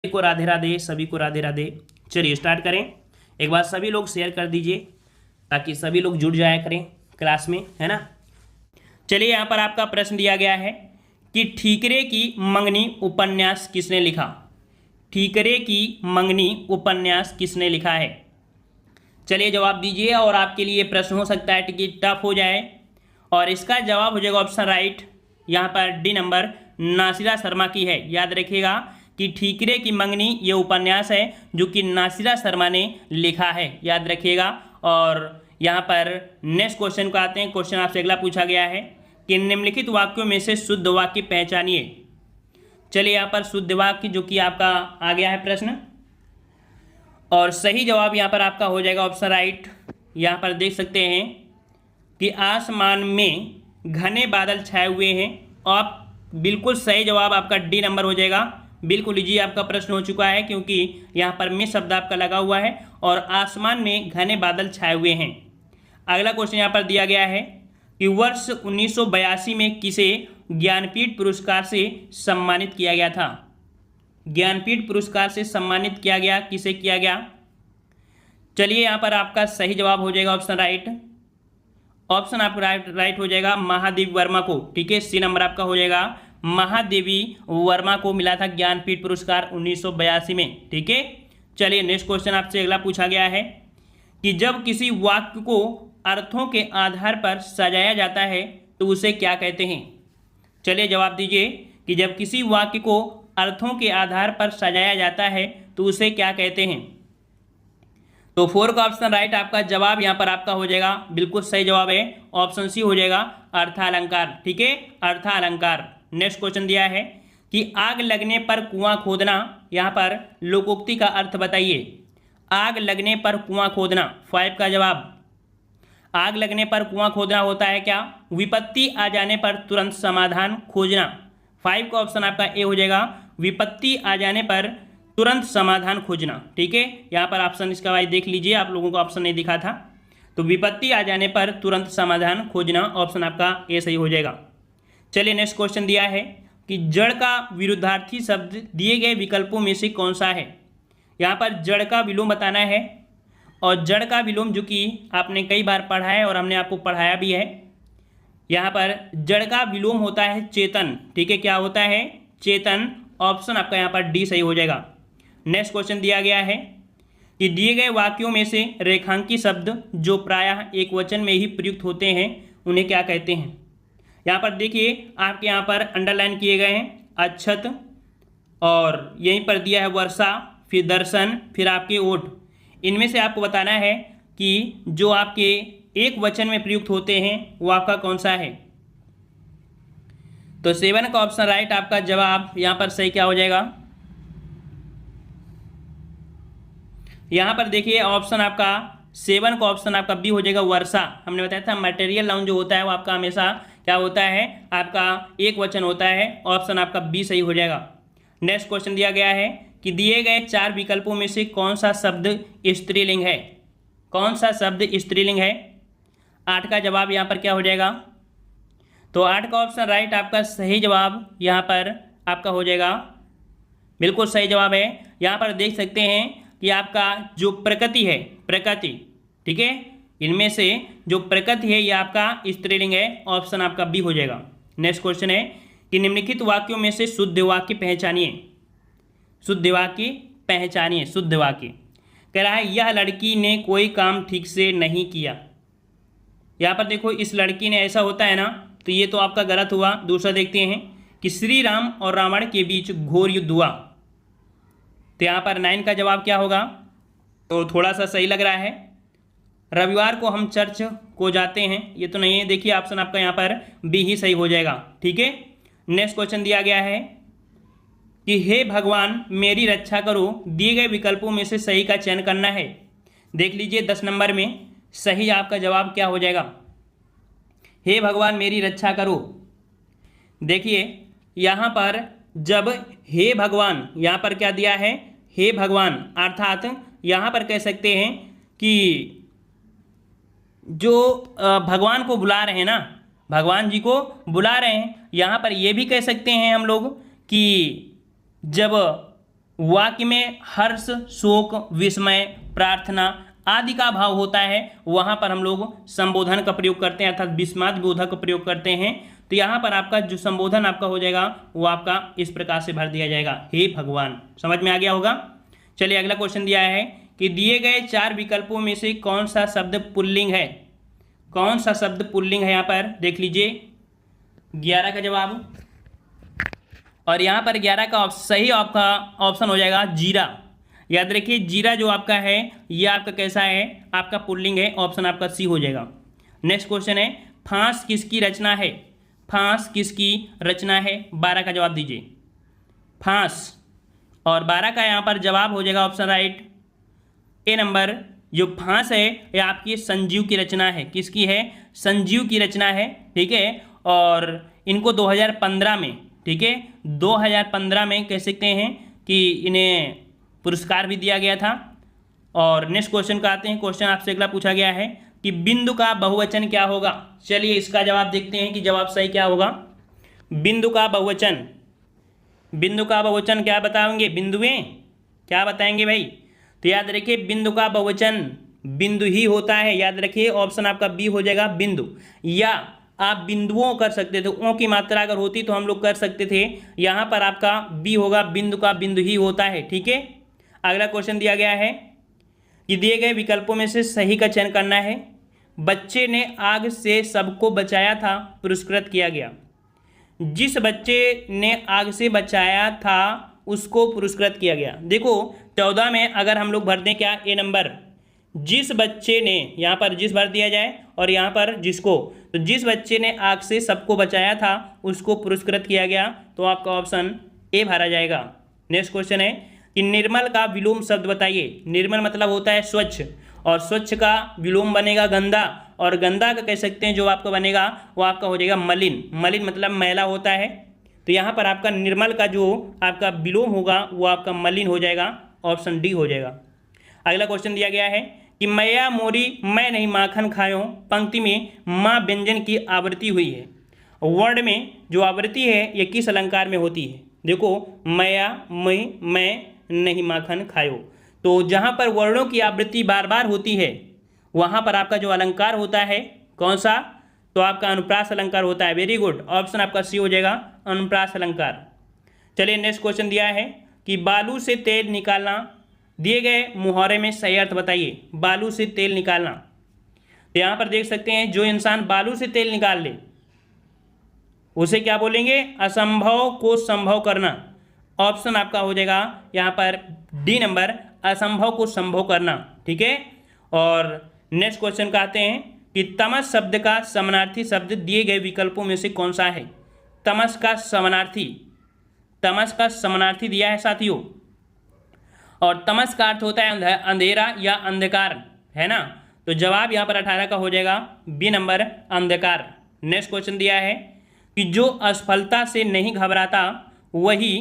सभी को राधे राधे, सभी को राधे राधे। चलिए स्टार्ट करें। एक बार सभी लोग शेयर कर दीजिए ताकि सभी लोग जुड़ जाया करें क्लास में, है ना। चलिए यहाँ पर आपका प्रश्न दिया गया है कि ठीकरे की मंगनी उपन्यास किसने लिखा। ठीकरे की मंगनी उपन्यास किसने लिखा है। चलिए जवाब दीजिए। और आपके लिए प्रश्न हो सकता है कि टफ हो जाए, और इसका जवाब हो जाएगा ऑप्शन राइट। यहाँ पर डी नंबर नासिरा शर्मा की है। याद रखिएगा कि ठीकरे की मंगनी ये उपन्यास है जो कि नासिरा शर्मा ने लिखा है, याद रखिएगा। और यहाँ पर नेक्स्ट क्वेश्चन को आते हैं। क्वेश्चन आपसे अगला पूछा गया है कि निम्नलिखित वाक्यों में से शुद्ध वाक्य पहचानिए। चलिए यहाँ पर शुद्ध वाक्य जो कि आपका आ गया है प्रश्न, और सही जवाब यहाँ पर आपका हो जाएगा ऑप्शन राइट। यहाँ पर देख सकते हैं कि आसमान में घने बादल छाए हुए हैं। आप बिल्कुल सही जवाब आपका डी नंबर हो जाएगा। बिल्कुल लीजिए, आपका प्रश्न हो चुका है क्योंकि यहाँ पर में शब्द आपका लगा हुआ है और आसमान में घने बादल छाए हुए हैं। अगला क्वेश्चन यहाँ पर दिया गया है कि वर्ष 1982 में किसे ज्ञानपीठ पुरस्कार से सम्मानित किया गया था। ज्ञानपीठ पुरस्कार से सम्मानित किया गया, किसे किया गया। चलिए यहाँ पर आपका सही जवाब हो जाएगा ऑप्शन राइट। ऑप्शन आपका राइट हो जाएगा महादेवी वर्मा को। ठीक है, सी नंबर आपका हो जाएगा। महादेवी वर्मा को मिला था ज्ञानपीठ पुरस्कार 1982 में। ठीक है, चलिए नेक्स्ट क्वेश्चन आपसे अगला पूछा गया है कि जब किसी वाक्य को अर्थों के आधार पर सजाया जाता है तो उसे क्या कहते हैं। चलिए जवाब दीजिए कि जब किसी वाक्य को अर्थों के आधार पर सजाया जाता है तो उसे क्या कहते हैं। तो 4 का ऑप्शन राइट आपका जवाब यहाँ पर आपका हो जाएगा। बिल्कुल सही जवाब है ऑप्शन सी हो जाएगा, अर्थालंकार। ठीक है, अर्थालंकार। नेक्स्ट क्वेश्चन दिया है कि आग लगने पर कुआं खोदना, यहाँ पर लोकोक्ति का अर्थ बताइए। आग लगने पर कुआं खोदना, 5 का जवाब। आग लगने पर कुआं खोदना होता है क्या, विपत्ति आ जाने पर तुरंत समाधान खोजना। 5 का ऑप्शन आपका ए हो जाएगा, विपत्ति आ जाने पर तुरंत समाधान खोजना। ठीक है, यहाँ पर ऑप्शन इसका भाई देख लीजिए, आप लोगों को ऑप्शन नहीं दिखा था। तो विपत्ति आ जाने पर तुरंत समाधान खोजना, ऑप्शन आपका ए सही हो जाएगा। चलिए नेक्स्ट क्वेश्चन दिया है कि जड़ का विरुद्धार्थी शब्द दिए गए विकल्पों में से कौन सा है। यहाँ पर जड़ का विलोम बताना है, और जड़ का विलोम जो कि आपने कई बार पढ़ा है और हमने आपको पढ़ाया भी है। यहाँ पर जड़ का विलोम होता है चेतन। ठीक है, क्या होता है, चेतन। ऑप्शन आपका यहाँ पर डी सही हो जाएगा। नेक्स्ट क्वेश्चन दिया गया है कि दिए गए वाक्यों में से रेखांकी शब्द जो प्रायः एक वचन में ही प्रयुक्त होते हैं उन्हें क्या कहते हैं। यहाँ पर देखिए, आपके यहाँ पर अंडरलाइन किए गए हैं अक्षत, और यहीं पर दिया है वर्षा, फिर दर्शन, फिर आपके ओठ। इनमें से आपको बताना है कि जो आपके एक वचन में प्रयुक्त होते हैं वो आपका कौन सा है। तो 7 का ऑप्शन राइट आपका जवाब यहाँ पर सही क्या हो जाएगा। यहाँ पर देखिए ऑप्शन आपका 7 का ऑप्शन आपका बी हो जाएगा, वर्षा। हमने बताया था मटेरियल नाउन जो होता है वो आपका हमेशा क्या होता है, आपका एक वचन होता है। ऑप्शन आपका बी सही हो जाएगा। नेक्स्ट क्वेश्चन दिया गया है कि दिए गए 4 विकल्पों में से कौन सा शब्द स्त्रीलिंग है। कौन सा शब्द स्त्रीलिंग है। 8 का जवाब यहाँ पर क्या हो जाएगा। तो 8 का ऑप्शन राइट आपका सही जवाब यहाँ पर आपका हो जाएगा। बिल्कुल सही जवाब है। यहाँ पर देख सकते हैं कि आपका जो प्रकृति है, प्रकृति, ठीक है, इनमें से जो प्रकृति है ये आपका स्त्रीलिंग है। ऑप्शन आपका बी हो जाएगा। नेक्स्ट क्वेश्चन है कि निम्नलिखित वाक्यों में से शुद्ध वाक्य पहचानिए। शुद्ध वाक्य पहचानिए। शुद्ध वाक्य कह रहा है यह लड़की ने कोई काम ठीक से नहीं किया। यहाँ पर देखो, इस लड़की ने, ऐसा होता है ना, तो ये तो आपका गलत हुआ। दूसरा देखते हैं कि श्री राम और रावण के बीच घोर युद्ध हुआ। तो यहाँ पर 9 का जवाब क्या होगा। तो थोड़ा सा सही लग रहा है, रविवार को हम चर्च को जाते हैं, ये तो नहीं है। देखिए ऑप्शन आपका यहाँ पर बी ही सही हो जाएगा। ठीक है, नेक्स्ट क्वेश्चन दिया गया है कि हे भगवान मेरी रक्षा करो। दिए गए विकल्पों में से सही का चयन करना है। देख लीजिए 10 नंबर में सही आपका जवाब क्या हो जाएगा, हे भगवान मेरी रक्षा करो। देखिए यहाँ पर जब हे भगवान, यहाँ पर क्या दिया है, हे भगवान, अर्थात यहाँ पर कह सकते हैं कि जो भगवान को बुला रहे हैं ना, भगवान जी को बुला रहे हैं। यहाँ पर ये भी कह सकते हैं हम लोग कि जब वाक्य में हर्ष, शोक, विस्मय, प्रार्थना आदि का भाव होता है, वहां पर हम लोग संबोधन का प्रयोग करते हैं अर्थात विस्मयादिबोधक का प्रयोग करते हैं। तो यहाँ पर आपका जो संबोधन आपका हो जाएगा वो आपका इस प्रकार से भर दिया जाएगा, हे भगवान। समझ में आ गया होगा। चलिए अगला क्वेश्चन दिया है कि दिए गए 4 विकल्पों में से कौन सा शब्द पुल्लिंग है। कौन सा शब्द पुल्लिंग है यहाँ पर देख लीजिए। 11 का जवाब, और यहाँ पर 11 का सही आपका ऑप्शन हो जाएगा जीरा। याद रखिए जीरा जो आपका है ये आपका कैसा है, आपका पुल्लिंग है, ऑप्शन आपका सी हो जाएगा। नेक्स्ट क्वेश्चन है फांस किसकी रचना है। फांस किसकी रचना है, 12 का जवाब दीजिए। फांस, और 12 का यहाँ पर जवाब हो जाएगा ऑप्शन राइट ए नंबर। जो फांस है ये आपकी संजीव की रचना है। किसकी है, संजीव की रचना है, ठीक है। और इनको 2015 में, ठीक है, 2015 में कह सकते हैं कि इन्हें पुरस्कार भी दिया गया था। और नेक्स्ट क्वेश्चन का आते हैं। क्वेश्चन आपसे अगला पूछा गया है कि बिंदु का बहुवचन क्या होगा। चलिए इसका जवाब देखते हैं कि जवाब सही क्या होगा। बिंदु का बहुवचन, बिंदु का बहुवचन क्या बताएंगे, बिंदुएं क्या बताएंगे भाई। तो याद रखिए बिंदु का बहुवचन बिंदु ही होता है। याद रखिए ऑप्शन आपका बी हो जाएगा बिंदु, या आप बिंदुओं कर सकते थे, ओ की मात्रा अगर होती तो हम लोग कर सकते थे। यहाँ पर आपका बी होगा, बिंदु का बिंदु ही होता है, ठीक है। अगला क्वेश्चन दिया गया है कि दिए गए विकल्पों में से सही का चयन करना है। बच्चे ने आग से सबको बचाया था, पुरस्कृत किया गया। जिस बच्चे ने आग से बचाया था उसको पुरस्कृत किया गया। देखो 14 में अगर हम लोग भर दें क्या, ए नंबर, जिस बच्चे ने, यहाँ पर जिस भर दिया जाए और यहाँ पर जिसको, तो जिस बच्चे ने आग से सबको बचाया था उसको पुरस्कृत किया गया, तो आपका ऑप्शन ए भरा जाएगा। नेक्स्ट क्वेश्चन है कि निर्मल का विलोम शब्द बताइए। निर्मल मतलब होता है स्वच्छ, और स्वच्छ का विलोम बनेगा गंदा, और गंदा का कह सकते हैं जो आपका बनेगा वो आपका हो जाएगा मलिन। मलिन मतलब मैला होता है। तो यहाँ पर आपका निर्मल का जो आपका विलोम होगा वो आपका मलिन हो जाएगा, ऑप्शन डी हो जाएगा। अगला क्वेश्चन दिया गया है कि मैया मोरी मैं नहीं माखन खायो, पंक्ति में माँ व्यंजन की आवृत्ति हुई है। वर्ड में जो आवृत्ति है ये किस अलंकार में होती है। देखो मैया मैं नहीं माखन खायो, तो जहाँ पर वर्णों की आवृत्ति बार बार होती है वहाँ पर आपका जो अलंकार होता है कौन सा, तो आपका अनुप्रास अलंकार होता है। वेरी गुड, ऑप्शन आपका सी हो जाएगा, अनुप्रास अलंकार। चलिए नेक्स्ट क्वेश्चन दिया है कि बालू से तेल निकालना, दिए गए मुहावरे में सही अर्थ बताइए। बालू से तेल निकालना, तो यहाँ पर देख सकते हैं जो इंसान बालू से तेल निकाल ले उसे क्या बोलेंगे, असंभव को संभव करना। ऑप्शन आपका हो जाएगा यहाँ पर डी नंबर, असंभव को संभव करना, ठीक है। और नेक्स्ट क्वेश्चन का आते हैं कि तमस शब्द का समानार्थी शब्द दिए गए विकल्पों में से कौन सा है। तमस का समानार्थी, तमस का समानार्थी दिया है साथियों, और तमस का अर्थ होता है अंधेरा या अंधकार, है ना। तो जवाब यहाँ पर 18 का हो जाएगा बी नंबर, अंधकार। नेक्स्ट क्वेश्चन दिया है कि जो असफलता से नहीं घबराता वही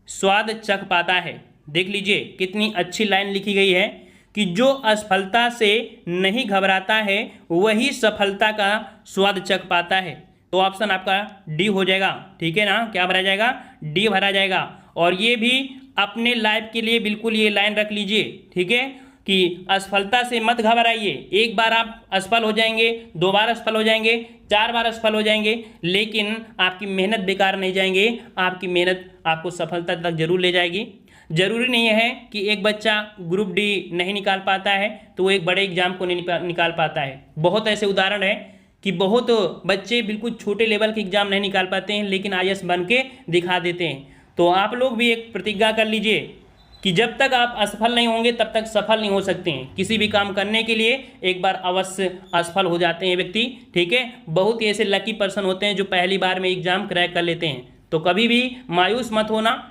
स्वाद चख पाता है। देख लीजिए कितनी अच्छी लाइन लिखी गई है कि जो असफलता से नहीं घबराता है वही सफलता का स्वाद चख पाता है। तो ऑप्शन आपका डी हो जाएगा, ठीक है ना। क्या भरा जाएगा, डी भरा जाएगा। और ये भी अपने लाइफ के लिए बिल्कुल ये लाइन रख लीजिए, ठीक है, कि असफलता से मत घबराइए। एक बार आप असफल हो जाएंगे, 2 बार असफल हो जाएंगे, 4 बार असफल हो जाएंगे, लेकिन आपकी मेहनत बेकार नहीं जाएंगे। आपकी मेहनत आपको सफलता तक जरूर ले जाएगी। जरूरी नहीं है कि एक बच्चा ग्रुप डी नहीं निकाल पाता है तो वो एक बड़े एग्जाम को नहीं निकाल पाता है। बहुत ऐसे उदाहरण है कि बहुत बच्चे बिल्कुल छोटे लेवल के एग्जाम नहीं निकाल पाते हैं लेकिन IAS बन के दिखा देते हैं। तो आप लोग भी एक प्रतिज्ञा कर लीजिए कि जब तक आप असफल नहीं होंगे तब तक सफल नहीं हो सकते हैं। किसी भी काम करने के लिए एक बार अवश्य असफल हो जाते हैं व्यक्ति, ठीक है। बहुत ही ऐसे लकी पर्सन होते हैं जो पहली बार में एग्जाम क्रैक कर लेते हैं। तो कभी भी मायूस मत होना,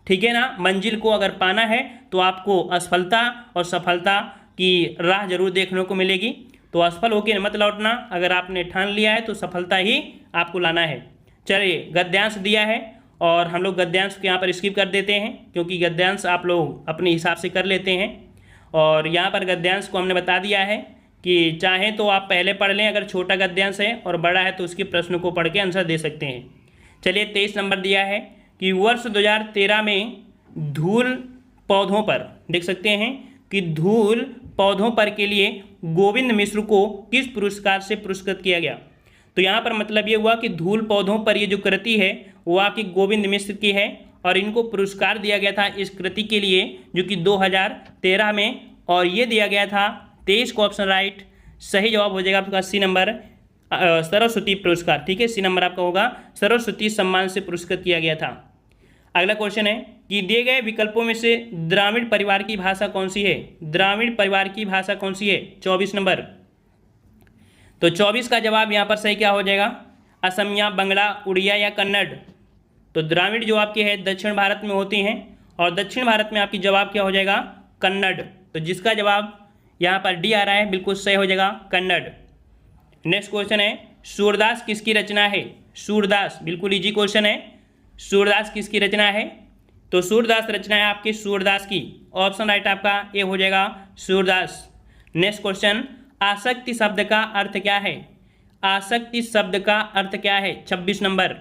ठीक है ना। मंजिल को अगर पाना है तो आपको असफलता और सफलता की राह जरूर देखने को मिलेगी। तो असफल होकर मत लौटना, अगर आपने ठान लिया है तो सफलता ही आपको लाना है। चलिए गद्यांश दिया है और हम लोग गद्यांश को यहाँ पर स्किप कर देते हैं क्योंकि गद्यांश आप लोग अपने हिसाब से कर लेते हैं। और यहाँ पर गद्यांश को हमने बता दिया है कि चाहें तो आप पहले पढ़ लें अगर छोटा गद्यांश है, और बड़ा है तो उसके प्रश्न को पढ़ के आंसर दे सकते हैं। चलिए 23 नंबर दिया है कि वर्ष 2013 में धूल पौधों पर, देख सकते हैं कि धूल पौधों पर के लिए गोविंद मिश्र को किस पुरस्कार से पुरस्कृत किया गया। तो यहाँ पर मतलब ये हुआ कि धूल पौधों पर ये जो कृति है वो आपकी गोविंद मिश्र की है और इनको पुरस्कार दिया गया था इस कृति के लिए जो कि 2013 में, और ये दिया गया था 23 को ऑप्शन राइट। सही जवाब हो जाएगा आपका सी नंबर, सरस्वती पुरस्कार। ठीक है, सी नंबर आपका होगा सरस्वती सम्मान से पुरस्कृत किया गया था। अगला क्वेश्चन है कि दिए गए विकल्पों में से द्राविड़ परिवार की भाषा कौन सी है। द्राविड़ परिवार की भाषा कौन सी है, 24 नंबर। तो 24 का जवाब यहाँ पर सही क्या हो जाएगा, असमिया, बंगला, उड़िया या कन्नड़। तो द्राविड़ जो आपके है दक्षिण भारत में होती हैं और दक्षिण भारत में आपकी जवाब क्या हो जाएगा, कन्नड़। तो जिसका जवाब यहाँ पर डी आ रहा है बिल्कुल सही हो जाएगा, कन्नड़। नेक्स्ट क्वेश्चन है सूरदास किसकी रचना है। सूरदास बिल्कुल इजी क्वेश्चन है, सूरदास किसकी रचना है। तो सूरदास रचना है आपकी सूरदास की, ऑप्शन राइट आपका ए हो जाएगा सूरदास। नेक्स्ट क्वेश्चन आसक्ति शब्द का अर्थ क्या है। आसक्ति शब्द का अर्थ क्या है, 26 नंबर।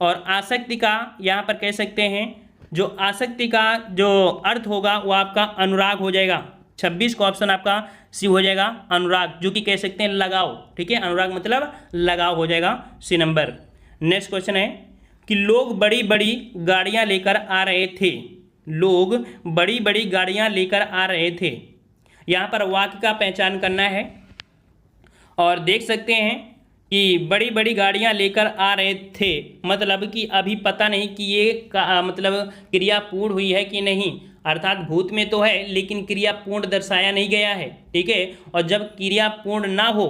और आसक्ति का यहाँ पर कह सकते हैं जो आसक्ति का जो अर्थ होगा वो आपका अनुराग हो जाएगा। 26 का ऑप्शन आपका सी हो जाएगा, अनुराग, जो कि कह सकते हैं लगाव। ठीक है, अनुराग मतलब लगाव हो जाएगा, सी नंबर। नेक्स्ट क्वेश्चन है कि लोग बड़ी बड़ी गाड़ियाँ लेकर आ रहे थे। लोग बड़ी बड़ी गाड़ियाँ लेकर आ रहे थे, यहाँ पर वाक्य का पहचान करना है और देख सकते हैं कि बड़ी बड़ी गाड़ियाँ लेकर आ रहे थे मतलब कि अभी पता नहीं कि ये मतलब क्रिया पूर्ण हुई है कि नहीं, अर्थात भूत में तो है लेकिन क्रिया पूर्ण दर्शाया नहीं गया है। ठीक है, और जब क्रिया पूर्ण ना हो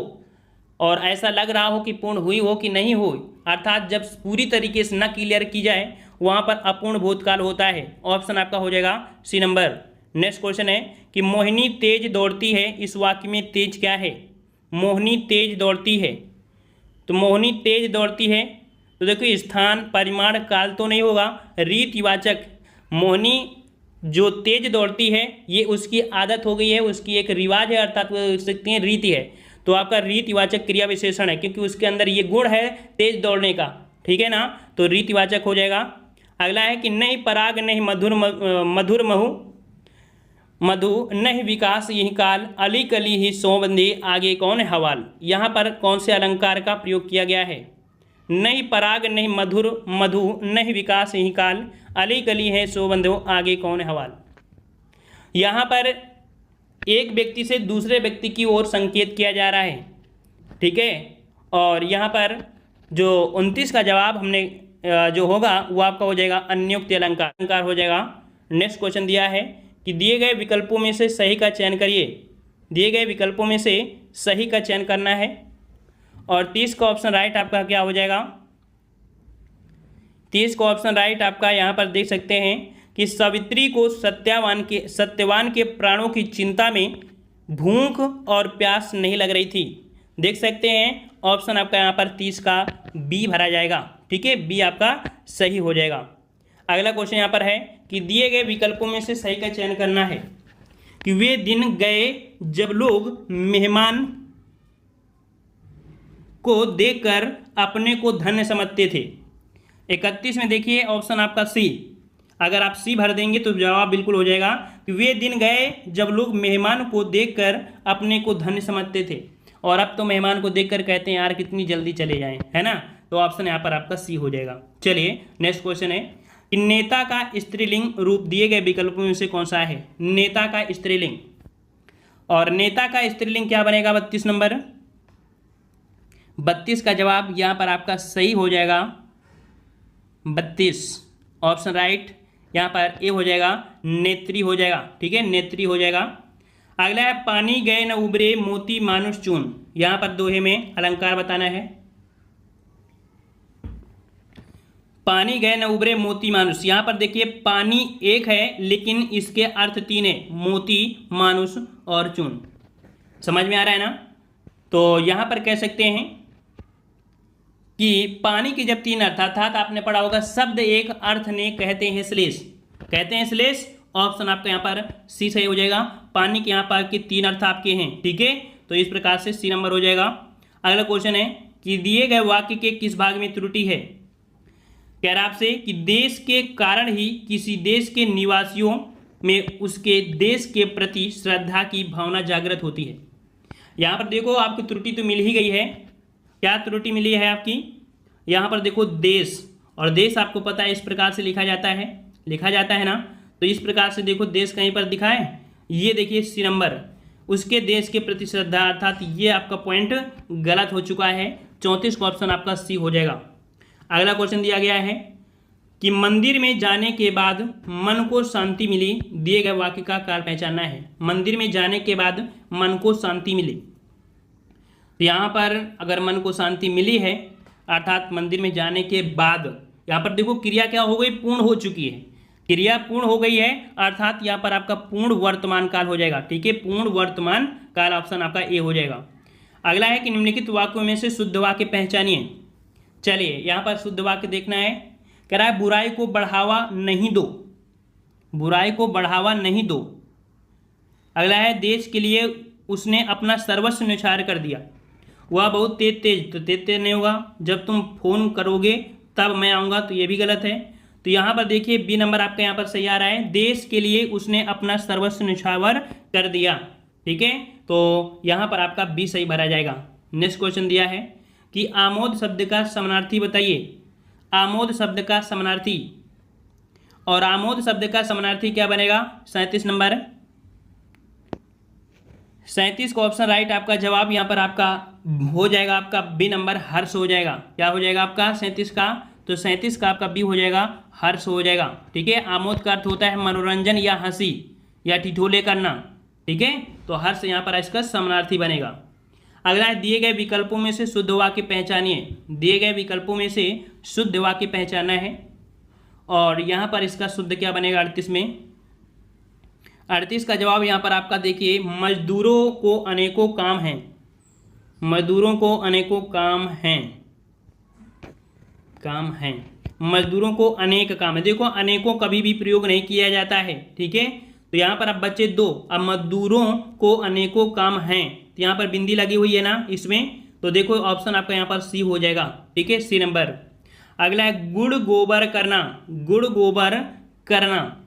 और ऐसा लग रहा हो कि पूर्ण हुई हो कि नहीं हुई, अर्थात जब पूरी तरीके से न क्लियर की जाए वहाँ पर अपूर्ण भूतकाल होता है। ऑप्शन आपका हो जाएगा सी नंबर। नेक्स्ट क्वेश्चन है कि मोहिनी तेज दौड़ती है, इस वाक्य में तेज क्या है। मोहिनी तेज दौड़ती है, तो मोहिनी तेज दौड़ती है तो देखो स्थान, परिमाण, काल तो नहीं होगा, रीतिवाचक। मोहिनी जो तेज दौड़ती है ये उसकी आदत हो गई है, उसकी एक रिवाज है, अर्थात वो कह सकते हैं रीति है। तो आपका रीतिवाचक क्रिया विशेषण है क्योंकि उसके अंदर ये गुण है तेज दौड़ने का। ठीक है ना, तो रीतिवाचक हो जाएगा। अगला है कि नहीं पराग नहीं मधुर महु मधु नहीं विकास यही काल अली कली ही सोबंदी आगे कौन है हवाल। यहाँ पर कौन से अलंकार का प्रयोग किया गया है। नहीं पराग नहीं मधुर मधु नहीं विकास यही काल अली कली है सोबंदो आगे कौन है हवाल। यहाँ पर एक व्यक्ति से दूसरे व्यक्ति की ओर संकेत किया जा रहा है। ठीक है, और यहाँ पर जो 29 का जवाब हमने जो होगा वो आपका हो जाएगा अन्योक्ति अलंकार हो जाएगा। नेक्स्ट क्वेश्चन दिया है कि दिए गए विकल्पों में से सही का चयन करिए। दिए गए विकल्पों में से सही का चयन करना है और 30 का ऑप्शन राइट आपका क्या हो जाएगा। 30 का ऑप्शन राइट आपका यहाँ पर देख सकते हैं कि सावित्री को सत्यवान के प्राणों की चिंता में भूख और प्यास नहीं लग रही थी। देख सकते हैं ऑप्शन आपका यहाँ पर 30 का बी भरा जाएगा। ठीक है, बी आपका सही हो जाएगा। अगला क्वेश्चन यहाँ पर है कि दिए गए विकल्पों में से सही का चयन करना है कि वे दिन गए जब लोग मेहमान को देखकर अपने को धन्य समझते थे। 31 में देखिए ऑप्शन आपका सी, अगर आप सी भर देंगे तो जवाब बिल्कुल हो जाएगा कि वे दिन गए जब लोग मेहमान को देखकर अपने को धन्य समझते थे। और अब तो मेहमान को देखकर कहते हैं यार कितनी जल्दी चले जाएं, है ना। तो ऑप्शन यहाँ पर आपका सी हो जाएगा। चलिए नेक्स्ट क्वेश्चन है कि नेता का स्त्रीलिंग रूप दिए गए विकल्पों में से कौन सा है। नेता का स्त्रीलिंग, और नेता का स्त्रीलिंग क्या बनेगा 32 नंबर। 32 का जवाब यहाँ पर आपका सही हो जाएगा 32, ऑप्शन राइट यहाँ पर ए हो जाएगा, नेत्री हो जाएगा। ठीक है, नेत्री हो जाएगा। अगला है पानी गए न उबरे मोती मानुष चून, यहाँ पर दोहे में अलंकार बताना है। पानी गए न उबरे मोती मानुष, यहाँ पर देखिए पानी एक है लेकिन इसके अर्थ 3 है, मोती, मानुष और चून। समझ में आ रहा है ना। तो यहाँ पर कह सकते हैं कि पानी के जब 3 अर्थ, अर्थात आपने पढ़ा होगा शब्द एक अर्थ ने कहते हैं श्लेष, कहते हैं श्लेष। ऑप्शन आपका यहाँ पर सी सही हो जाएगा। पानी के यहाँ पर के 3 अर्थ आपके हैं। ठीक है, तो इस प्रकार से सी नंबर हो जाएगा। अगला क्वेश्चन है कि दिए गए वाक्य के किस भाग में त्रुटि है। कह रहा आपसे कि देश के कारण ही किसी देश के निवासियों में उसके देश के प्रति श्रद्धा की भावना जागृत होती है। यहाँ पर देखो आपको त्रुटि तो मिल ही गई है। क्या त्रुटि मिली है आपकी? यहाँ पर देखो देश, और देश आपको पता है इस प्रकार से लिखा जाता है ना। तो इस प्रकार से देखो देश कहीं पर दिखा है, ये देखिए सी नंबर, उसके देश के प्रति श्रद्धा, अर्थात ये आपका पॉइंट गलत हो चुका है। 34 का ऑप्शन आपका सी हो जाएगा। अगला क्वेश्चन दिया गया है कि मंदिर में जाने के बाद मन को शांति मिली, दिए गए वाक्य का कार्य पहचानना है। मंदिर में जाने के बाद मन को शांति मिली, तो यहाँ पर अगर मन को शांति मिली है अर्थात मंदिर में जाने के बाद, यहाँ पर देखो क्रिया क्या हो गई, पूर्ण हो चुकी है, क्रिया पूर्ण हो गई है अर्थात यहाँ पर आपका पूर्ण वर्तमान काल हो जाएगा। ठीक है, पूर्ण वर्तमान काल ऑप्शन आपका ए हो जाएगा। अगला है कि निम्नलिखित वाक्यों में से शुद्ध वाक्य पहचानिए। चलिए यहाँ पर शुद्ध वाक्य देखना है। कह रहा है बुराई को बढ़ावा नहीं दो, बुराई को बढ़ावा नहीं दो। अगला है देश के लिए उसने अपना सर्वस्व न्यौछावर कर दिया। वह बहुत तेज, तो तेज नहीं होगा, जब तुम फोन करोगे तब मैं आऊँगा, तो ये भी गलत है। तो यहाँ पर देखिए बी नंबर आपका यहाँ पर सही आ रहा है, देश के लिए उसने अपना सर्वस्व न्यौछावर कर दिया। ठीक है, तो यहाँ पर आपका बी सही भरा जाएगा। नेक्स्ट क्वेश्चन दिया है कि आमोद शब्द का समानार्थी बताइए। आमोद शब्द का समानार्थी, और आमोद शब्द का समानार्थी क्या बनेगा? 37 नंबर, 37 का ऑप्शन राइट आपका जवाब यहाँ पर आपका हो जाएगा आपका बी नंबर, हर्ष हो जाएगा। क्या हो जाएगा आपका 37 का? तो 37 का आपका बी हो जाएगा, हर्ष हो जाएगा। ठीक है, आमोद का अर्थ होता है मनोरंजन या हंसी या ठिठोले करना। ठीक है, तो हर्ष यहाँ पर इसका समानार्थी बनेगा। अगला है दिए गए विकल्पों में से शुद्ध वाक्य पहचानिए। दिए गए विकल्पों में से शुद्ध वाक्य पहचानना है, और यहाँ पर इसका शुद्ध क्या बनेगा 38 में? 38 का जवाब यहाँ पर आपका देखिए मजदूरों को अनेकों काम हैं, मजदूरों को अनेकों काम हैं, काम हैं, मजदूरों को अनेक काम है। देखो अनेकों कभी भी प्रयोग नहीं किया जाता है। ठीक है, तो यहाँ पर अब बच्चे दो, अब मजदूरों को अनेकों काम हैं, तो यहाँ पर बिंदी लगी हुई है ना इसमें, तो देखो ऑप्शन आपका यहाँ पर सी हो जाएगा। ठीक है, सी नंबर। अगला है गुड़ गोबर करना। गुड़ गोबर करना,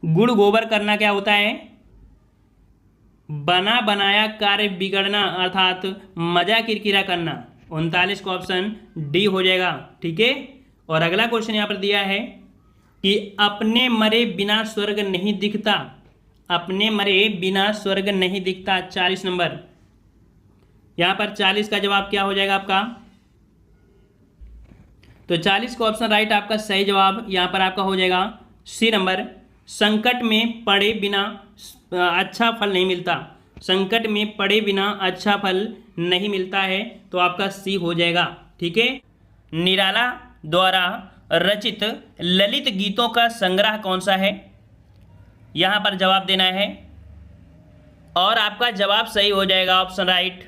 गुड़ गोबर करना क्या होता है? बना बनाया कार्य बिगड़ना अर्थात मजा किरकिरा करना। 39 का ऑप्शन डी हो जाएगा। ठीक है, और अगला क्वेश्चन यहाँ पर दिया है कि अपने मरे बिना स्वर्ग नहीं दिखता। अपने मरे बिना स्वर्ग नहीं दिखता, 40 नंबर। यहाँ पर 40 का जवाब क्या हो जाएगा आपका? तो 40 का ऑप्शन राइट आपका सही जवाब यहाँ पर आपका हो जाएगा सी नंबर। संकट में पड़े बिना अच्छा फल नहीं मिलता, संकट में पड़े बिना अच्छा फल नहीं मिलता है, तो आपका सी हो जाएगा। ठीक है, निराला द्वारा रचित ललित गीतों का संग्रह कौन सा है? यहाँ पर जवाब देना है, और आपका जवाब सही हो जाएगा ऑप्शन राइट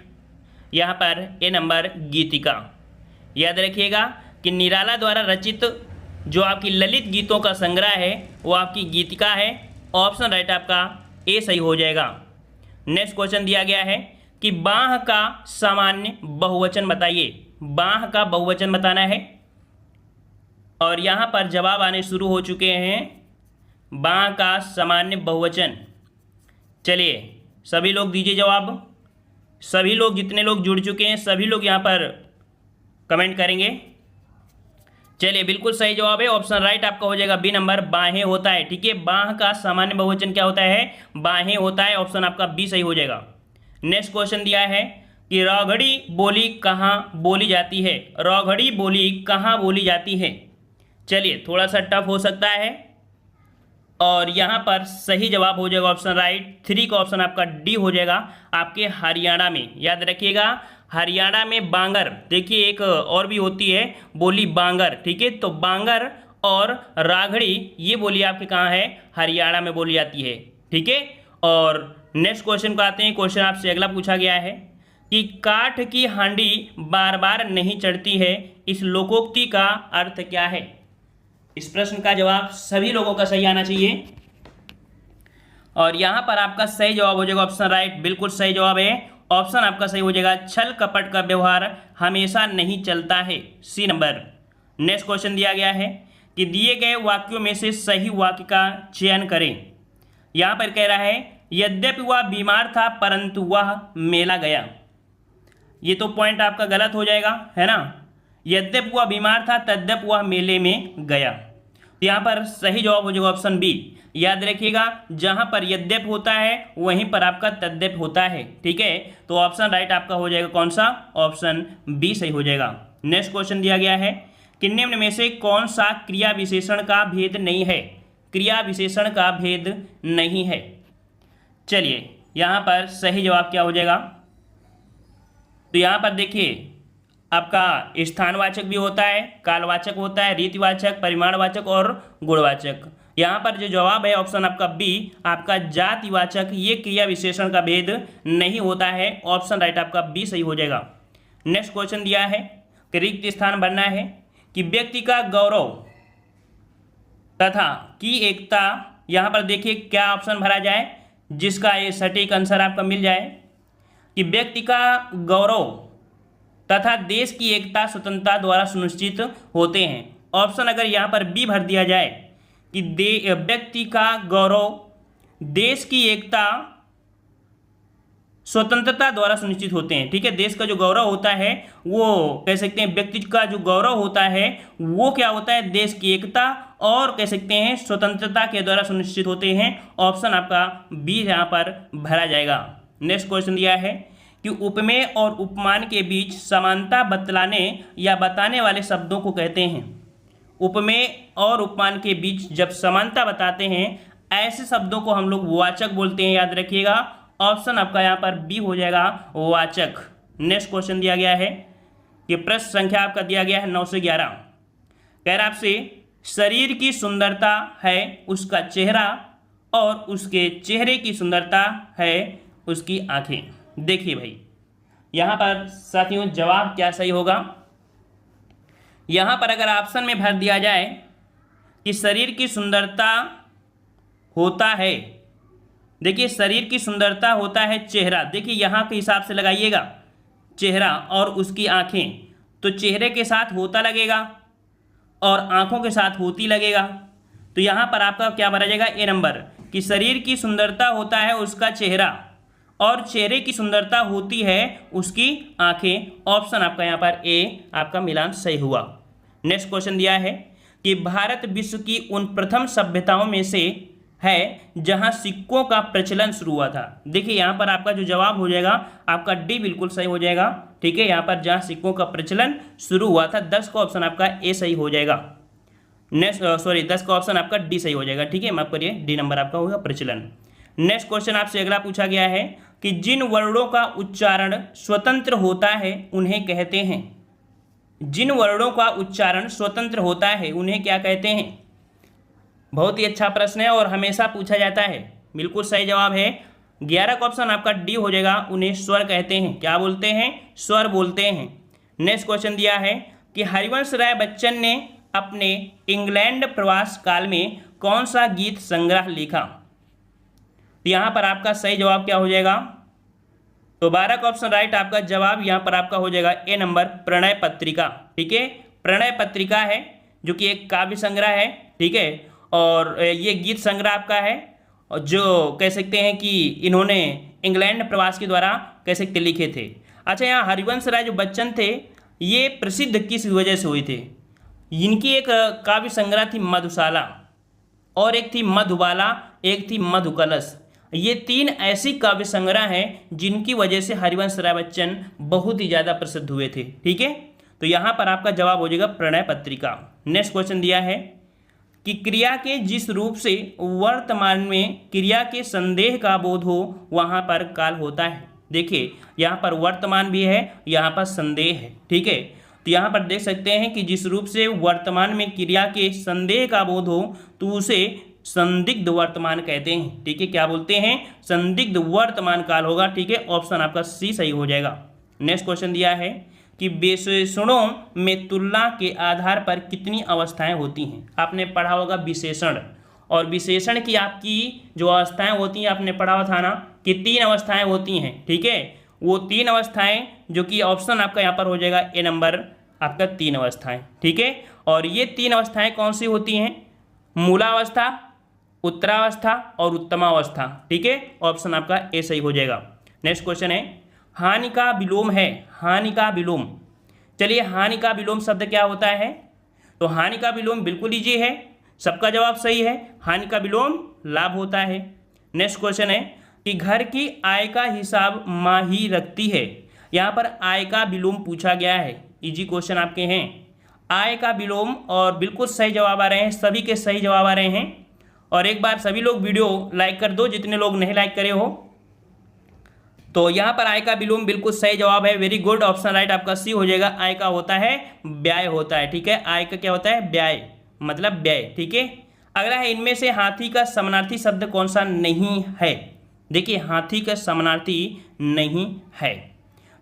यहाँ पर ए नंबर, गीतिका। याद रखिएगा कि निराला द्वारा रचित जो आपकी ललित गीतों का संग्रह है वो आपकी गीतिका है। ऑप्शन राइट आपका ए सही हो जाएगा। नेक्स्ट क्वेश्चन दिया गया है कि बाह का सामान्य बहुवचन बताइए। बाह का बहुवचन बताना है, और यहाँ पर जवाब आने शुरू हो चुके हैं। बाह का सामान्य बहुवचन, चलिए सभी लोग दीजिए जवाब। सभी लोग, जितने लोग जुड़ चुके हैं सभी लोग यहाँ पर कमेंट करेंगे। चलिए बिल्कुल सही जवाब है, ऑप्शन राइट आपका हो जाएगा बी नंबर, बाहें होता है। ठीक है, बाह का सामान्य बहुवचन क्या होता है? बाहें होता है। ऑप्शन आपका बी सही हो जाएगा। नेक्स्ट क्वेश्चन दिया है कि रौघड़ी बोली कहाँ बोली जाती है। रौघड़ी बोली कहाँ बोली जाती है? चलिए थोड़ा सा टफ हो सकता है, और यहाँ पर सही जवाब हो जाएगा ऑप्शन राइट 3 का ऑप्शन आपका डी हो जाएगा, आपके हरियाणा में। याद रखिएगा हरियाणा में बांगर, देखिए एक और भी होती है बोली बांगर। ठीक है, तो बांगर और राघड़ी ये बोली आपके कहाँ है? हरियाणा में बोली जाती है। ठीक है, और नेक्स्ट क्वेश्चन को आते हैं। क्वेश्चन आपसे अगला पूछा गया है कि काठ की हांडी बार बार नहीं चढ़ती है, इस लोकोक्ति का अर्थ क्या है? इस प्रश्न का जवाब सभी लोगों का सही आना चाहिए, और यहाँ पर आपका सही जवाब हो जाएगा ऑप्शन राइट, बिल्कुल सही जवाब है। ऑप्शन आपका सही हो जाएगा, छल कपट का व्यवहार हमेशा नहीं चलता है, सी नंबर। नेक्स्ट क्वेश्चन दिया गया है कि दिए गए वाक्यों में से सही वाक्य का चयन करें। यहाँ पर कह रहा है यद्यपि वह बीमार था परंतु वह मेला गया। ये तो पॉइंट आपका गलत हो जाएगा, है ना। यद्यपि वह बीमार था तद्यपि वह मेले में गया। तो यहाँ पर सही जवाब हो जाएगा ऑप्शन बी। याद रखिएगा, जहाँ पर यद्यपि होता है वहीं पर आपका तद्यपि होता है, ठीक है। तो ऑप्शन राइट आपका हो जाएगा कौन सा, ऑप्शन बी सही हो जाएगा। नेक्स्ट क्वेश्चन दिया गया है कि निम्न में से कौन सा क्रिया विशेषण का भेद नहीं है। क्रिया विशेषण का भेद नहीं है। चलिए यहाँ पर सही जवाब क्या हो जाएगा। तो यहाँ पर देखिए आपका स्थानवाचक भी होता है, कालवाचक होता है, रीतिवाचक, परिमाणवाचक और गुणवाचक। यहाँ पर जो जवाब है ऑप्शन आपका बी, आपका जातिवाचक, ये क्रिया विशेषण का भेद नहीं होता है। ऑप्शन राइट आपका बी सही हो जाएगा। नेक्स्ट क्वेश्चन दिया है कि रिक्त स्थान भरना है कि व्यक्ति का गौरव तथा की एकता। यहाँ पर देखिए क्या ऑप्शन भरा जाए जिसका ये सटीक आंसर आपका मिल जाए कि व्यक्ति का गौरव तथा देश की एकता स्वतंत्रता द्वारा सुनिश्चित होते हैं। ऑप्शन अगर यहाँ पर बी भर दिया जाए कि व्यक्ति का गौरव देश की एकता स्वतंत्रता द्वारा सुनिश्चित होते हैं, ठीक है। देश का जो गौरव होता है वो कह सकते हैं, व्यक्ति का जो गौरव होता है वो क्या होता है, देश की एकता और कह सकते हैं स्वतंत्रता के द्वारा सुनिश्चित होते हैं। ऑप्शन आपका बी यहाँ पर भरा जाएगा। नेक्स्ट क्वेश्चन दिया है कि उपमेय और उपमान के बीच समानता बतलाने या बताने वाले शब्दों को कहते हैं। उपमेय और उपमान के बीच जब समानता बताते हैं ऐसे शब्दों को हम लोग वाचक बोलते हैं, याद रखिएगा। ऑप्शन आपका यहाँ पर बी हो जाएगा, वाचक। नेक्स्ट क्वेश्चन दिया गया है कि प्रश्न संख्या आपका दिया गया है 9 से 11। कह रहा आपसे शरीर की सुंदरता है उसका चेहरा और उसके चेहरे की सुंदरता है उसकी आंखें। देखिए भाई यहाँ पर साथियों जवाब क्या सही होगा। यहाँ पर अगर ऑप्शन में भर दिया जाए कि शरीर की सुंदरता होता है, देखिए शरीर की सुंदरता होता है चेहरा। देखिए यहाँ के हिसाब से लगाइएगा, चेहरा और उसकी आंखें, तो चेहरे के साथ होता लगेगा और आंखों के साथ होती लगेगा। तो यहाँ पर आपका क्या भरा जाएगा, ए नंबर, कि शरीर की सुंदरता होता है उसका चेहरा और चेहरे की सुंदरता होती है उसकी आंखें। ऑप्शन आपका यहाँ पर ए आपका मिलान सही हुआ। नेक्स्ट क्वेश्चन दिया है कि भारत विश्व की उन प्रथम सभ्यताओं में से है जहां सिक्कों का प्रचलन शुरू हुआ था। देखिए यहाँ पर आपका जो जवाब हो जाएगा आपका डी बिल्कुल सही हो जाएगा, ठीक है। यहाँ पर जहां सिक्कों का प्रचलन शुरू हुआ था, 10 का ऑप्शन आपका ए सही हो जाएगा। नेक्स्ट 10 का ऑप्शन आपका डी सही हो जाएगा, ठीक है। माफ करिए, डी नंबर आपका होगा प्रचलन। नेक्स्ट क्वेश्चन आपसे अगला पूछा गया है कि जिन वर्णों का उच्चारण स्वतंत्र होता है उन्हें कहते हैं। जिन वर्णों का उच्चारण स्वतंत्र होता है उन्हें क्या कहते हैं। बहुत ही अच्छा प्रश्न है और हमेशा पूछा जाता है। बिल्कुल सही जवाब है 11 का ऑप्शन आपका डी हो जाएगा। उन्हें स्वर कहते हैं। क्या बोलते हैं, स्वर बोलते हैं। नेक्स्ट क्वेश्चन दिया है कि हरिवंश राय बच्चन ने अपने इंग्लैंड प्रवास काल में कौन सा गीत संग्रह लिखा। तो यहाँ पर आपका सही जवाब क्या हो जाएगा, तो 12 का ऑप्शन राइट आपका जवाब यहाँ पर आपका हो जाएगा ए नंबर, प्रणय पत्रिका, ठीक है। प्रणय पत्रिका है जो कि एक काव्य संग्रह है, ठीक है। और ये गीत संग्रह आपका है जो कह सकते हैं कि इन्होंने इंग्लैंड प्रवास के द्वारा कह सकते लिखे थे। अच्छा, यहाँ हरिवंश राय जो बच्चन थे ये प्रसिद्ध किस वजह से हुए थे। इनकी एक काव्य संग्रह थी मधुशाला और एक थी मधुबाला, एक थी मधुकलश। ये 3 ऐसी काव्य संग्रह हैं जिनकी वजह से हरिवंश राय बच्चन बहुत ही ज़्यादा प्रसिद्ध हुए थे, ठीक है। तो यहाँ पर आपका जवाब हो जाएगा प्रणय पत्रिका। नेक्स्ट क्वेश्चन दिया है कि क्रिया के जिस रूप से वर्तमान में क्रिया के संदेह का बोध हो वहाँ पर काल होता है। देखिए यहाँ पर वर्तमान भी है, यहाँ पर संदेह है, ठीक है। तो यहाँ पर देख सकते हैं कि जिस रूप से वर्तमान में क्रिया के संदेह का बोध हो तो उसे संदिग्ध वर्तमान कहते हैं, ठीक है। क्या बोलते हैं, संदिग्ध वर्तमान काल होगा, ठीक है। ऑप्शन आपका सी सही हो जाएगा। नेक्स्ट क्वेश्चन दिया है कि विशेषणों में तुलना के आधार पर कितनी अवस्थाएं होती हैं। आपने पढ़ा होगा विशेषण, और विशेषण की आपकी जो अवस्थाएं होती हैं आपने पढ़ा हुआ था ना कि 3 अवस्थाएं होती हैं, ठीक है। वो 3 अवस्थाएं जो कि ऑप्शन आपका यहाँ पर हो जाएगा ए नंबर, आपका 3 अवस्थाएं, ठीक है। और ये 3 अवस्थाएं कौन सी होती हैं? मूलावस्था, उत्तरावस्था और उत्तमावस्था, ठीक है। ऑप्शन आपका ए सही हो जाएगा। नेक्स्ट क्वेश्चन है, हानि का विलोम है, हानि का विलोम। चलिए, हानि का विलोम शब्द क्या होता है? तो हानि का विलोम बिल्कुल ईजी है, सबका जवाब सही है। हानि का विलोम लाभ होता है। नेक्स्ट क्वेश्चन है कि घर की आय का हिसाब माँ ही रखती है। यहाँ पर आय का विलोम पूछा गया है, इजी क्वेश्चन आपके हैं। आय का विलोम, और बिल्कुल सही जवाब आ रहे हैं, सभी के सही जवाब आ रहे हैं। और एक बार सभी लोग वीडियो लाइक कर दो, जितने लोग नहीं लाइक करे हो। तो यहाँ पर आय का विलोम बिल्कुल सही जवाब है, वेरी गुड, ऑप्शन राइट आपका सी हो जाएगा। आय का होता है व्यय होता है, ठीक है। आय का क्या होता है? व्यय, मतलब व्यय, ठीक है। अगला है, इनमें से हाथी का समानार्थी शब्द कौन सा नहीं है? देखिए, हाथी का समानार्थी नहीं है,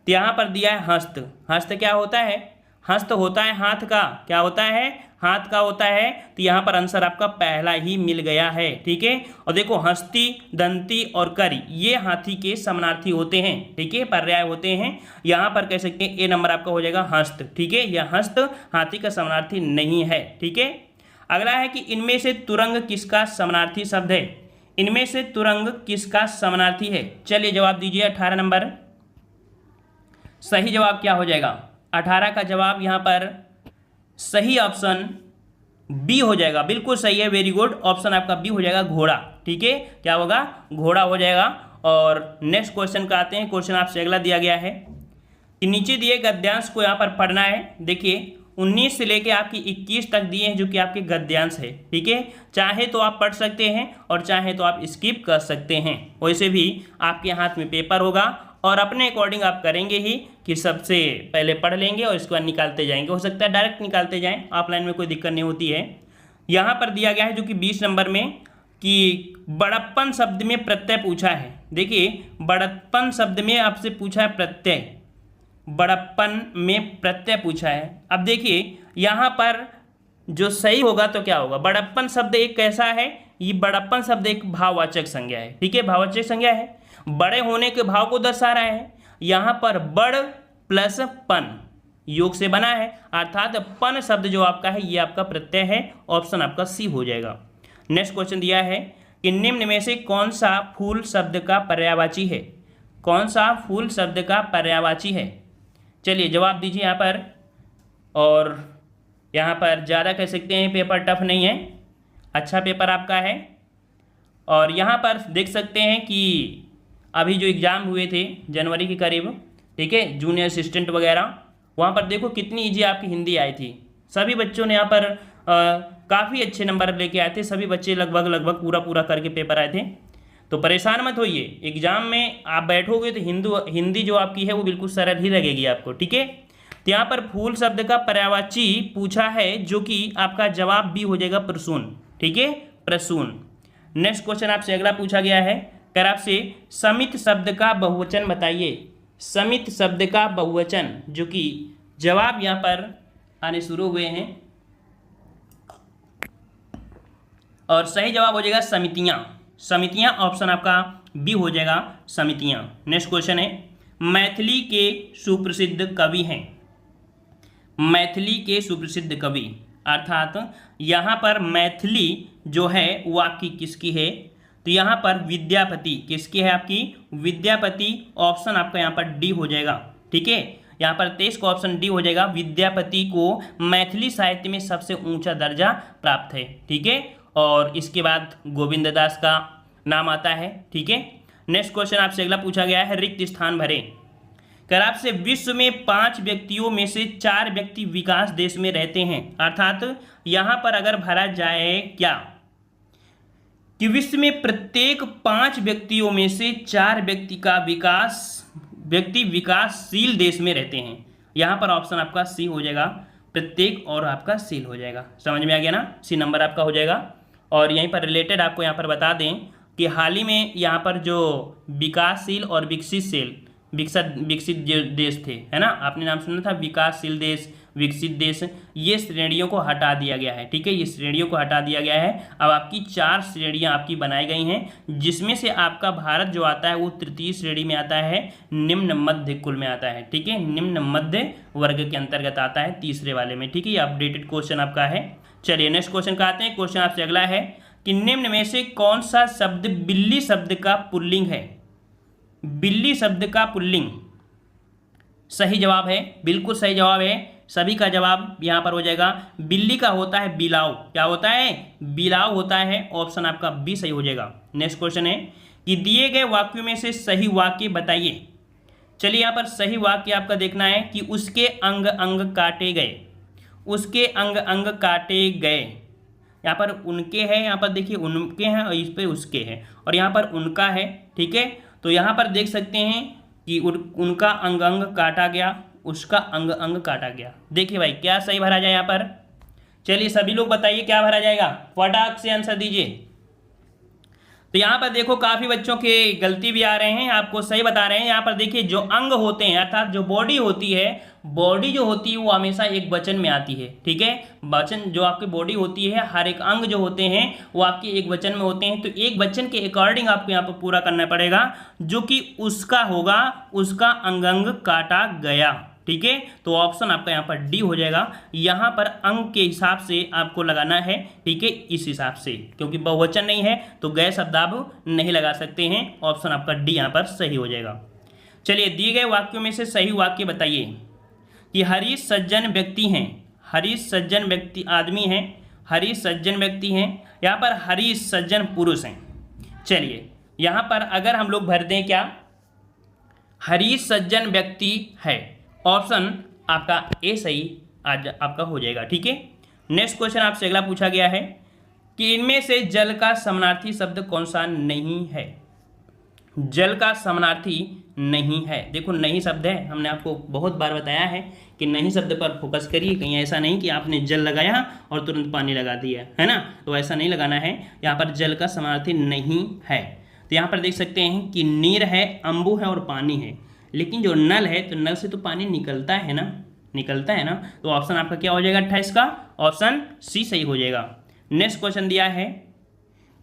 तो यहाँ पर दिया है हस्त। हस्त क्या होता है? हस्त होता है हाथ का, क्या होता है? हाथ का होता है। तो यहाँ पर आंसर आपका पहला ही मिल गया है, ठीक है। और देखो, हस्ती, दंती और करी ये हाथी के समानार्थी होते हैं, ठीक है, पर्याय होते हैं। यहाँ पर कह सकते हैं ए नंबर आपका हो जाएगा हस्त, ठीक है। यह हस्त हाथी का समानार्थी नहीं है, ठीक है। अगला है कि इनमें से तुरंग किसका समानार्थी शब्द है? इनमें से तुरंग किसका समानार्थी है? चलिए जवाब दीजिए। 18 नंबर सही जवाब क्या हो जाएगा? 18 का जवाब यहाँ पर सही ऑप्शन बी हो जाएगा, बिल्कुल सही है, वेरी गुड, ऑप्शन आपका बी हो जाएगा, घोड़ा, ठीक है। क्या होगा? घोड़ा हो जाएगा। और नेक्स्ट क्वेश्चन का आते हैं। क्वेश्चन आपसे अगला दिया गया है कि नीचे दिए गद्यांश को यहाँ पर पढ़ना है। देखिए, 19 से लेके आपकी 21 तक दिए हैं, जो कि आपके गद्यांश है, ठीक है। चाहे तो आप पढ़ सकते हैं और चाहे तो आप स्किप कर सकते हैं। वैसे भी आपके हाथ में पेपर होगा और अपने अकॉर्डिंग आप करेंगे ही कि सबसे पहले पढ़ लेंगे और इसके बाद निकालते जाएंगे। हो सकता है डायरेक्ट निकालते जाएं, ऑफलाइन में कोई दिक्कत नहीं होती है। यहाँ पर दिया गया है जो कि 20 नंबर में कि बड़प्पन शब्द में प्रत्यय पूछा है। देखिए, बड़प्पन शब्द में आपसे पूछा है प्रत्यय, बड़प्पन में प्रत्यय पूछा है। अब देखिए, यहाँ पर जो सही होगा तो क्या होगा? बड़प्पन शब्द एक कैसा है? ये बड़प्पन शब्द एक भाववाचक संज्ञा है, ठीक है, भाववाचक संज्ञा है, बड़े होने के भाव को दर्शा रहा है। यहाँ पर बड़ प्लस पन योग से बना है, अर्थात पन शब्द जो आपका है ये आपका प्रत्यय है, ऑप्शन आपका सी हो जाएगा। नेक्स्ट क्वेश्चन दिया है कि निम्न में से कौन सा फूल शब्द का पर्यायवाची है? कौन सा फूल शब्द का पर्यायवाची है? चलिए जवाब दीजिए यहाँ पर। और यहाँ पर ज़्यादा कह सकते हैं पेपर टफ नहीं है, अच्छा पेपर आपका है। और यहाँ पर देख सकते हैं कि अभी जो एग्ज़ाम हुए थे जनवरी के करीब, ठीक है, जूनियर असिस्टेंट वगैरह, वहाँ पर देखो कितनी इजी आपकी हिंदी आई थी। सभी बच्चों ने यहाँ पर काफ़ी अच्छे नंबर लेके आए थे, सभी बच्चे लगभग पूरा करके पेपर आए थे। तो परेशान मत होइए, एग्जाम में आप बैठोगे तो हिंदी जो आपकी है वो बिल्कुल सरल ही लगेगी आपको, ठीक है। तो यहाँ पर फूल शब्द का पर्यायवाची पूछा है, जो कि आपका जवाब भी हो जाएगा प्रसून, ठीक है, प्रसून। नेक्स्ट क्वेश्चन आपसे अगला पूछा गया है, कर आपसे समित शब्द का बहुवचन बताइए। समित शब्द का बहुवचन, जो कि जवाब यहाँ पर आने शुरू हुए हैं और सही जवाब हो जाएगा समितियाँ। समितियाँ ऑप्शन आपका बी हो जाएगा, समितियाँ। नेक्स्ट क्वेश्चन है, मैथिली के सुप्रसिद्ध कवि हैं। मैथिली के सुप्रसिद्ध कवि, अर्थात यहाँ पर मैथिली जो है वो आपकी किसकी है? तो यहाँ पर विद्यापति किसकी है? आपकी विद्यापति, ऑप्शन आपका यहाँ पर डी हो जाएगा, ठीक है। यहाँ पर 23 का ऑप्शन डी हो जाएगा। विद्यापति को मैथिली साहित्य में सबसे ऊंचा दर्जा प्राप्त है, ठीक है। और इसके बाद गोविंद दास का नाम आता है, ठीक है। नेक्स्ट क्वेश्चन आपसे अगला पूछा गया है, रिक्त स्थान भरें। कर आपसे विश्व में 5 व्यक्तियों में से 4 व्यक्ति विकास देश में रहते हैं, अर्थात यहाँ पर अगर भरा जाए क्या कि विश्व में प्रत्येक 5 व्यक्तियों में से 4 व्यक्ति विकासशील देश में रहते हैं। यहाँ पर ऑप्शन आपका सी हो जाएगा, प्रत्येक और आपका शील हो जाएगा। समझ में आ गया ना? सी नंबर आपका हो जाएगा। और यहीं पर रिलेटेड आपको यहाँ पर बता दें कि हाल ही में यहाँ पर जो विकासशील और विकसितशील विकसित जो देश थे, है ना, आपने नाम सुना था, विकासशील देश, विकसित देश, ये श्रेणियों को हटा दिया गया है। ठीक है, ये श्रेणियों को हटा दिया गया है। अब आपकी 4 श्रेणियां आपकी बनाई गई हैं, जिसमें से आपका भारत जो आता है वो तृतीय श्रेणी में आता है, निम्न मध्य कुल में आता है। ठीक है, निम्न मध्य वर्ग के अंतर्गत आता है, तीसरे वाले में। ठीक है, ये अपडेटेड क्वेश्चन आपका है। चलिए नेक्स्ट क्वेश्चन का आते हैं। क्वेश्चन आपसे अगला है कि निम्न में से कौन सा शब्द बिल्ली शब्द का पुल्लिंग है? बिल्ली शब्द का पुल्लिंग सही जवाब है, बिल्कुल सही जवाब है। सभी का जवाब यहां पर हो जाएगा। बिल्ली का होता है बिलाव। क्या होता है? बिलाव होता है। ऑप्शन आपका बी सही हो जाएगा। नेक्स्ट क्वेश्चन है कि दिए गए वाक्यों में से सही वाक्य बताइए। चलिए यहां पर सही वाक्य आपका देखना है कि उसके अंग अंग काटे गए, उसके अंग अंग काटे गए। यहाँ पर उनके है, यहाँ पर देखिए उनके हैं और इस पे उसके हैं, और यहाँ पर उनका है। ठीक है, तो यहाँ पर देख सकते हैं कि उनका अंग अंग काटा गया, उसका अंग अंग काटा गया। देखिए भाई क्या सही भरा जाए यहाँ पर? चलिए सभी लोग बताइए क्या भरा जाएगा, फटाक से आंसर दीजिए। तो यहाँ पर देखो काफ़ी बच्चों के गलती भी आ रहे हैं, आपको सही बता रहे हैं। यहाँ पर देखिए जो अंग होते हैं अर्थात जो बॉडी होती है, बॉडी जो होती है वो हमेशा एक वचन में आती है। ठीक है, वचन जो आपकी बॉडी होती है, हर एक अंग जो होते हैं वो आपके एक वचन में होते हैं। तो एक वचन के अकॉर्डिंग आपको यहाँ पर पूरा करना पड़ेगा, जो कि उसका होगा, उसका अंग अंग काटा गया। ठीक है, तो ऑप्शन आपका यहाँ पर डी हो जाएगा। यहाँ पर अंग के हिसाब से आपको लगाना है। ठीक है, इस हिसाब से, क्योंकि बहुवचन नहीं है तो गए शब्द आप नहीं लगा सकते हैं। ऑप्शन आपका डी यहाँ पर सही हो जाएगा। चलिए दिए गए वाक्यों में से सही वाक्य बताइए कि हरीश सज्जन व्यक्ति हैं। हरीश सज्जन व्यक्ति आदमी हैं, हरीश सज्जन व्यक्ति हैं। यहाँ पर हरीश सज्जन पुरुष हैं। चलिए यहाँ पर अगर हम लोग भर दें क्या, हरीश सज्जन व्यक्ति है, ऑप्शन आपका ए सही आज आपका हो जाएगा। ठीक है, नेक्स्ट क्वेश्चन आपसे अगला पूछा गया है कि इनमें से जल का समानार्थी शब्द कौन सा नहीं है? जल का समानार्थी नहीं है। देखो नहीं शब्द है, हमने आपको बहुत बार बताया है कि नहीं शब्द पर फोकस करिए। कहीं ऐसा नहीं कि आपने जल लगाया और तुरंत पानी लगा दिया, है ना, तो ऐसा नहीं लगाना है। यहाँ पर जल का समानार्थी नहीं है। तो यहाँ पर देख सकते हैं कि नीर है, अम्बु है और पानी है, लेकिन जो नल है तो नल से तो पानी निकलता है ना, निकलता है ना। तो ऑप्शन आपका क्या हो जाएगा 28 का? ऑप्शन सी सही हो जाएगा। नेक्स्ट क्वेश्चन दिया है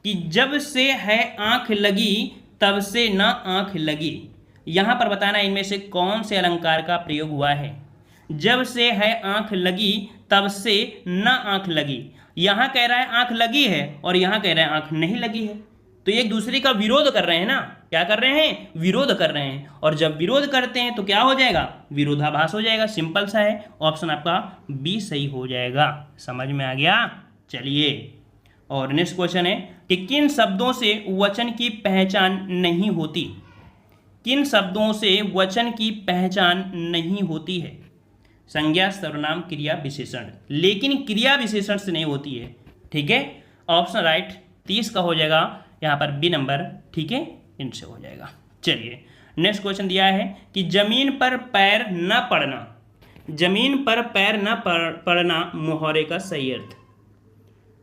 कि जब से है आंख लगी तब से न आंख लगी। यहाँ पर बताना इनमें से कौन से अलंकार का प्रयोग हुआ है। जब से है आंख लगी तब से न आंख लगी। यहाँ कह रहा है आंख लगी है और यहाँ कह रहा है आंख नहीं लगी है, तो एक दूसरे का विरोध कर रहे हैं ना। क्या कर रहे हैं? विरोध कर रहे हैं। और जब विरोध करते हैं तो क्या हो जाएगा? विरोधाभास हो जाएगा। सिंपल सा है। ऑप्शन आपका बी सही हो जाएगा। समझ में आ गया? चलिए और नेक्स्ट क्वेश्चन है कि किन शब्दों से वचन की पहचान नहीं होती? किन शब्दों से वचन की पहचान नहीं होती है? संज्ञा, सर्वनाम, क्रिया, विशेषण, लेकिन क्रिया विशेषण से नहीं होती है। ठीक है, ऑप्शन राइट 30 का हो जाएगा यहाँ पर बी नंबर। ठीक है, इनसे हो जाएगा। चलिए नेक्स्ट क्वेश्चन दिया है कि जमीन पर पैर न पड़ना। जमीन पर पैर न पड़ना मुहावरे का सही अर्थ।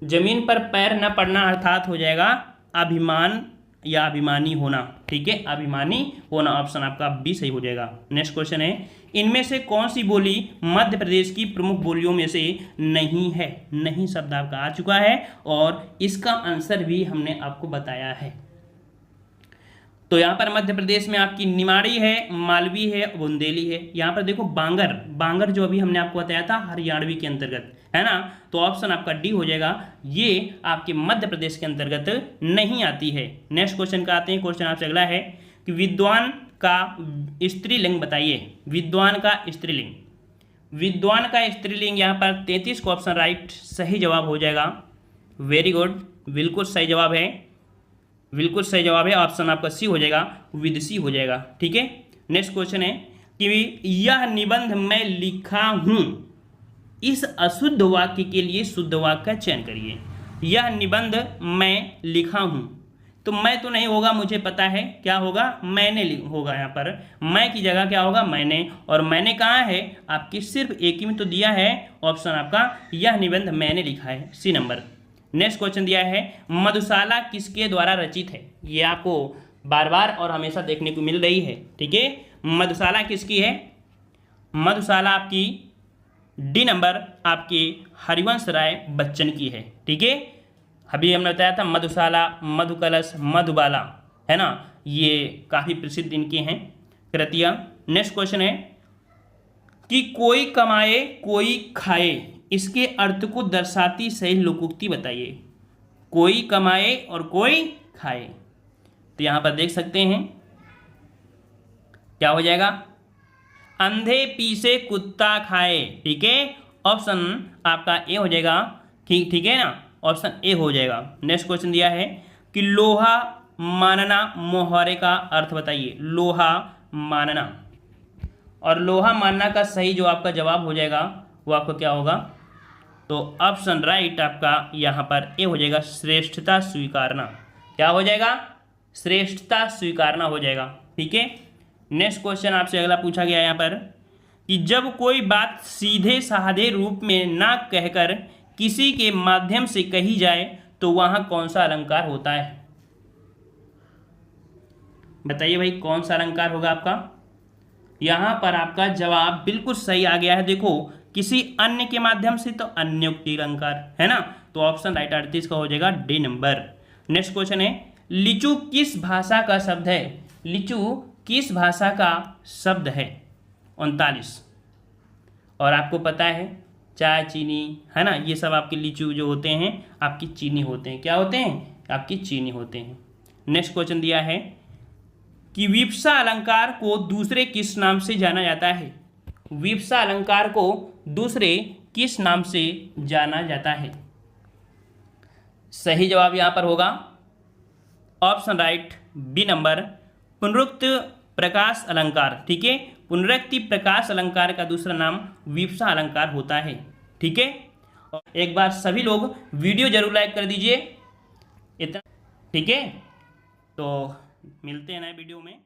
जमीन पर पैर न पड़ना अर्थात हो जाएगा अभिमान या अभिमानी होना। ठीक है, अभिमानी होना। ऑप्शन आपका बी सही हो जाएगा। नेक्स्ट क्वेश्चन है इनमें से कौन सी बोली मध्य प्रदेश की प्रमुख बोलियों में से नहीं है? नहीं शब्द आपका आ चुका है और इसका आंसर भी हमने आपको बताया है। तो यहाँ पर मध्य प्रदेश में आपकी निमाड़ी है, मालवी है, बुंदेली है। यहाँ पर देखो बांगर, बांगर जो अभी हमने आपको बताया था हरियाणवी के अंतर्गत, है ना, तो ऑप्शन आपका डी हो जाएगा। ये आपके मध्य प्रदेश के अंतर्गत नहीं आती है। नेक्स्ट क्वेश्चन का आते हैं। क्वेश्चन आपसे अगला है कि विद्वान का स्त्रीलिंग बताइए। विद्वान का स्त्रीलिंग, विद्वान का स्त्रीलिंग यहाँ पर 33 को ऑप्शन राइट सही जवाब हो जाएगा। वेरी गुड, बिल्कुल सही जवाब है, बिल्कुल सही जवाब है। ऑप्शन आपका सी हो जाएगा, विदुषी हो जाएगा। ठीक है, नेक्स्ट क्वेश्चन है कि यह निबंध मैं लिखा हूं, इस अशुद्ध वाक्य के लिए शुद्ध वाक्य का चयन करिए। यह निबंध मैं लिखा हूं, तो मैं तो नहीं होगा, मुझे पता है क्या होगा, मैंने होगा। यहाँ पर मैं की जगह क्या होगा, मैंने। और मैंने कहाँ है आपकी सिर्फ एक ही में तो दिया है। ऑप्शन आपका यह निबंध मैंने लिखा है, सी नंबर। नेक्स्ट क्वेश्चन दिया है मधुशाला किसके द्वारा रचित है? ये आपको बार बार और हमेशा देखने को मिल रही है। ठीक है, मधुशाला किसकी है? मधुशाला आपकी डी नंबर आपके हरिवंश राय बच्चन की है। ठीक है, अभी हमने बताया था मधुशाला, मधुकलश, मधुबाला, है ना, ये काफ़ी प्रसिद्ध इनकी हैं कृतियाँ। नेक्स्ट क्वेश्चन है कि कोई कमाए कोई खाए, इसके अर्थ को दर्शाती सही लोकोक्ति बताइए। कोई कमाए और कोई खाए, तो यहाँ पर देख सकते हैं क्या हो जाएगा, अंधे पीसे कुत्ता खाए। ठीक है, ऑप्शन आपका ए हो जाएगा। ठीक है ना, ऑप्शन ए हो जाएगा। नेक्स्ट क्वेश्चन दिया है कि लोहा मानना मोहरे का अर्थ बताइए। लोहा मानना, और लोहा मानना का सही जो आपका जवाब हो जाएगा वो आपका क्या होगा, तो ऑप्शन राइट आपका यहाँ पर ए हो जाएगा, श्रेष्ठता स्वीकारना। क्या हो जाएगा? श्रेष्ठता स्वीकारना हो जाएगा। ठीक है, नेक्स्ट क्वेश्चन आपसे अगला पूछा गया यहाँ पर कि जब कोई बात सीधे साधे रूप में ना कहकर किसी के माध्यम से कही जाए तो वहाँ कौन सा अलंकार होता है? बताइए भाई, कौन सा अलंकार होगा आपका? यहाँ पर आपका जवाब बिल्कुल सही आ गया है। देखो, किसी अन्य के माध्यम से तो अन्योक्ति अलंकार, है ना, तो ऑप्शन राइट 38 का हो जाएगा डी नंबर। नेक्स्ट क्वेश्चन है लिचू किस भाषा का शब्द है? लिचू किस भाषा का शब्द है? 39। और आपको पता है चाय चीनी, है ना, ये सब आपके लिचू जो होते हैं आपकी चीनी होते हैं। क्या होते हैं? आपकी चीनी होते हैं। नेक्स्ट क्वेश्चन दिया है कि विप्सा अलंकार को दूसरे किस नाम से जाना जाता है? विप्सा अलंकार को दूसरे किस नाम से जाना जाता है? सही जवाब यहाँ पर होगा ऑप्शन राइट बी नंबर, पुनरुक्त प्रकाश अलंकार। ठीक है, पुनरुक्ति प्रकाश अलंकार का दूसरा नाम विप्सा अलंकार होता है। ठीक है, एक बार सभी लोग वीडियो जरूर लाइक कर दीजिए इतना। ठीक है, तो मिलते हैं नए वीडियो में।